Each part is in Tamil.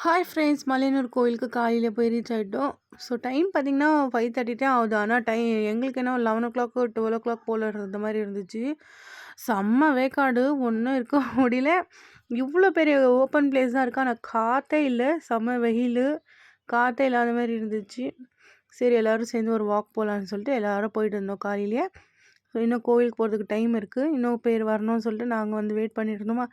ஹாய் ஃப்ரெண்ட்ஸ், மலையனூர் கோயிலுக்கு காலையில் போய் ரீச் ஆகிட்டோம். ஸோ டைம் பார்த்திங்கன்னா 5:30 ஆகுது. ஆனால் எங்களுக்கு என்ன 11 ஓ 12 போல் இருந்த மாதிரி இருந்துச்சு. செம்ம வேக்காடு, ஒன்றும் இருக்க முடியல. இவ்வளோ பெரிய ஓப்பன் பிளேஸ் தான் இருக்குது, ஆனால் காற்றே இல்லை. செம்ம வெயில், காற்றே இல்லாத மாதிரி இருந்துச்சு. சரி எல்லோரும் சேர்ந்து ஒரு வாக் போகலான்னு சொல்லிட்டு எல்லோரும் போயிட்டு இருந்தோம் காலையிலேயே. ஸோ இன்னும் கோயிலுக்கு போகிறதுக்கு டைம் இருக்குது, இன்னும் பேர் வரணும்னு சொல்லிட்டு நாங்கள் வந்து வெயிட் பண்ணிட்டு இருந்தோமா.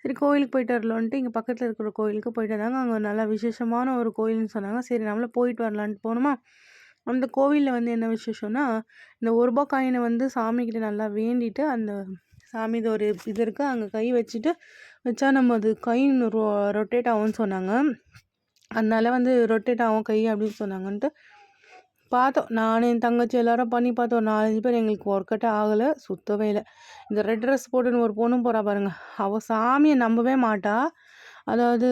சரி கோயிலுக்கு போயிட்டு வரலான்ட்டு இங்கே பக்கத்தில் இருக்கிற கோயிலுக்கு போயிட்டு வந்தாங்க. அங்கே நல்லா விசேஷமான ஒரு கோயில்னு சொன்னாங்க. சரி நம்மளும் போயிட்டு வரலான்ட்டு போனோமா. அந்த கோவிலில் வந்து என்ன விசேஷம்னா, இந்த 1 ரூபா காயினை வந்து சாமிக்கிட்ட நல்லா வேண்டிட்டு, அந்த சாமி ஒரு இது இருக்குது, அங்கே கை வச்சுட்டு வச்சா நம்ம அது கை ரொட்டேட் ஆகும்னு சொன்னாங்க. அதனால வந்து ரொட்டேட் ஆகும் கை அப்படின்னு சொன்னாங்கன்ட்டு பார்த்தோம். நான் என் தங்கச்சி எல்லோரும் பண்ணி பார்த்தோம். ஒரு 4-5 பேர். எங்களுக்கு ஒர்க் அவுட்டே ஆகலை, சுத்தவே இல்லை. இந்த ரெட் ட்ரெஸ் போட்டுன்னு ஒரு பொண்ணும் போகிறா பாருங்கள், அவள் சாமியை நம்பவே மாட்டா. அதாவது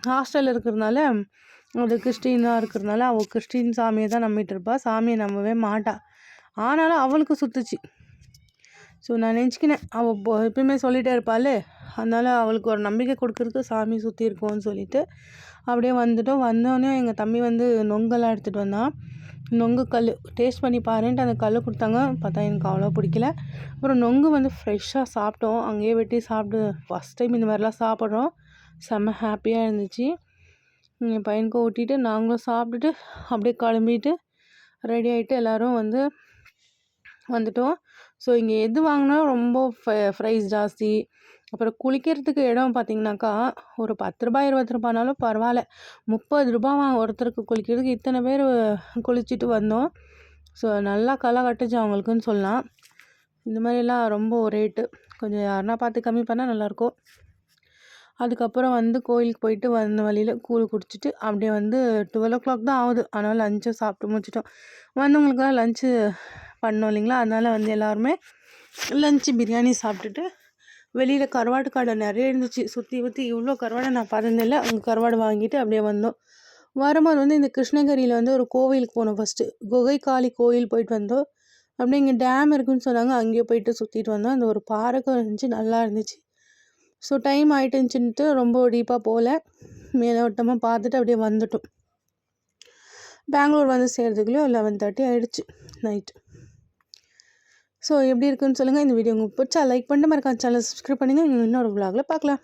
ஹாஸ்டலில் இருக்கிறதுனால, அது கிறிஸ்டினாக இருக்கிறதுனால அவள் கிறிஸ்டின் சாமியை தான் நம்பிட்டு இருப்பாள், சாமியை நம்பவே மாட்டா. ஆனாலும் அவளுக்கு சுற்றுச்சு. ஸோ நான் நினச்சிக்கினேன், அவள் எப்பயுமே சொல்லிகிட்டே இருப்பாள், அதனால் அவளுக்கு ஒரு நம்பிக்கை கொடுக்குறதுக்கு சாமி சுற்றி இருக்கோன்னு சொல்லிவிட்டு அப்படியே வந்துட்டோம். வந்தோடனே எங்கள் தம்பி வந்து நொங்கெல்லாம் எடுத்துகிட்டு வந்தான். நொங்கு கல் டேஸ்ட் பண்ணி பாருன்ட்டு அந்த கல் கொடுத்தாங்க. பார்த்தா எனக்கு அவ்வளோ பிடிக்கல. அப்புறம் நொங்கு வந்து ஃப்ரெஷ்ஷாக சாப்பிட்டோம், அங்கேயே வெட்டி சாப்பிட்டு. ஃபஸ்ட் டைம் இந்த மாதிரிலாம் சாப்பிட்றோம், செம்ம ஹாப்பியாக இருந்துச்சு. என் பையனுக்கும் ஊட்டிட்டு நாங்களும் சாப்பிட்டுட்டு அப்படியே கிளம்பிட்டு ரெடி ஆகிட்டு எல்லோரும் வந்துட்டோம். ஸோ இங்கே எது வாங்கினாலும் ரொம்ப ப்ரைஸ் ஜாஸ்தி. அப்புறம் குளிக்கிறதுக்கு இடம் பார்த்திங்கனாக்கா, ஒரு 10 ரூபா 20 ரூபானாலும் பரவாயில்ல, 30 ரூபாவா ஒருத்தருக்கு குளிக்கிறதுக்கு. இத்தனை பேர் குளிச்சுட்டு வந்தோம். ஸோ நல்லா களை கட்டுச்சு அவங்களுக்குன்னு சொல்லலாம். இந்த மாதிரிலாம் ரொம்ப ரேட்டு, கொஞ்சம் யாருன்னா பார்த்து கம்மி பண்ணால் நல்லாயிருக்கும். அதுக்கப்புறம் வந்து கோயிலுக்கு போயிட்டு வந்த வழியில் கூழ் குடிச்சிட்டு அப்படியே வந்து 12 தான் ஆகுது. ஆனால் லஞ்சை சாப்பிட்டு முடிச்சிட்டோம். வந்தவங்களுக்கெல்லாம் லஞ்சு பண்ணோம் இல்லைங்களா, அதனால் வந்து எல்லாருமே லஞ்சு பிரியாணி சாப்பிட்டுட்டு வெளியில் கருவாடு கடை நிறைய இருந்துச்சு. சுற்றி இவ்வளோ கருவாடை நான் பார்த்ததில்லை. அங்கே கருவாடு வாங்கிட்டு அப்படியே வந்தோம். வரும்போது வந்து இந்த கிருஷ்ணகிரியில் வந்து ஒரு கோவிலுக்கு போனோம். ஃபஸ்ட்டு குகைக்காளி கோயில் போயிட்டு வந்தோம். அப்படியே இங்கே டேம் இருக்குதுன்னு சொன்னாங்க, அங்கேயே போயிட்டு சுற்றிட்டு வந்தோம். அந்த ஒரு பார்க்கும் இருந்துச்சு, நல்லா இருந்துச்சு. ஸோ டைம் ஆகிட்டுச்சுன்ட்டு ரொம்ப டீப்பாக போகல, மேலோட்டமாக பார்த்துட்டு அப்படியே வந்துட்டோம். பெங்களூர் வந்து சேர்றதுக்குள்ளேயும் 11:30 ஆகிடுச்சு நைட்டு. ஸோ எப்படி இருக்குன்னு சொல்லுங்கள். இந்த வீடியோ உங்களுக்கு பிடிச்சா லைக் பண்ணிட்டு மறக்காம சேனலை சப்ஸ்கிரைப் பண்ணுங்கள். இன்னொரு vlogல பார்க்கலாம்.